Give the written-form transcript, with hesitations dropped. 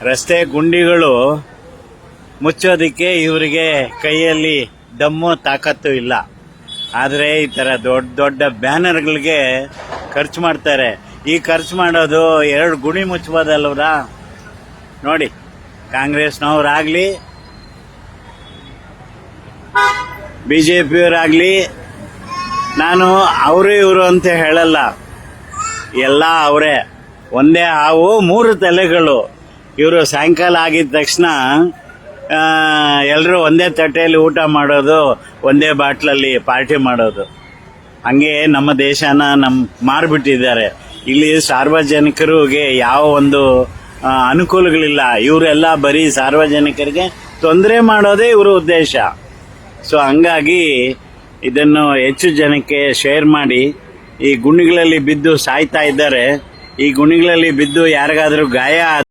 ರಸ್ತೆ ಗುಂಡಿಗಳು ಮುಚ್ಚೋದಿಕ್ಕೆ ಇವರಿಗೆ ಕೈಯಲ್ಲಿ ದಮ್ಮು ತಾಕತ್ತು ಇಲ್ಲ. ಆದರೆ ಈ ಥರ ದೊಡ್ಡ ದೊಡ್ಡ ಬ್ಯಾನರ್ಗಳಿಗೆ ಖರ್ಚು ಮಾಡ್ತಾರೆ. ಈ ಖರ್ಚು ಮಾಡೋದು 2 ಗುಣಿ ಮುಚ್ಚಬೋದಲ್ವ್ರ? ನೋಡಿ, ಕಾಂಗ್ರೆಸ್ನವರಾಗ್ಲಿ ಬಿಜೆಪಿಯವರಾಗ್ಲಿ, ನಾನು ಅವರು ಇವರು ಅಂತ ಹೇಳಲ್ಲ, ಎಲ್ಲ ಅವರೇ. ಒಂದೇ ಹಾವು 3 ತಲೆಗಳು. ಇವರು ಸಾಯಂಕಾಲ ಆಗಿದ ತಕ್ಷಣ ಎಲ್ಲರೂ ಒಂದೇ ತಟ್ಟೆಯಲ್ಲಿ ಊಟ ಮಾಡೋದು, ಒಂದೇ ಬಾಟ್ಲಲ್ಲಿ ಪಾರ್ಟಿ ಮಾಡೋದು. ಹಂಗೆ ನಮ್ಮ ದೇಶನ ಮಾರ್ಬಿಟ್ಟಿದ್ದಾರೆ. ಇಲ್ಲಿ ಸಾರ್ವಜನಿಕರಿಗೆ ಯಾವ ಒಂದು ಅನುಕೂಲಗಳಿಲ್ಲ. ಇವರೆಲ್ಲ ಬರೀ ಸಾರ್ವಜನಿಕರಿಗೆ ತೊಂದರೆ ಮಾಡೋದೇ ಇವ್ರ ಉದ್ದೇಶ. ಸೊ ಹಂಗಾಗಿ ಇದನ್ನು ಹೆಚ್ಚು ಜನಕ್ಕೆ ಶೇರ್ ಮಾಡಿ. ಈ ಗುಂಡಿಗಳಲ್ಲಿ ಬಿದ್ದು ಸಾಯ್ತಾ ಇದ್ದಾರೆ. ಈ ಗುಂಡಿಗಳಲ್ಲಿ ಬಿದ್ದು ಯಾರಿಗಾದ್ರೂ ಗಾಯ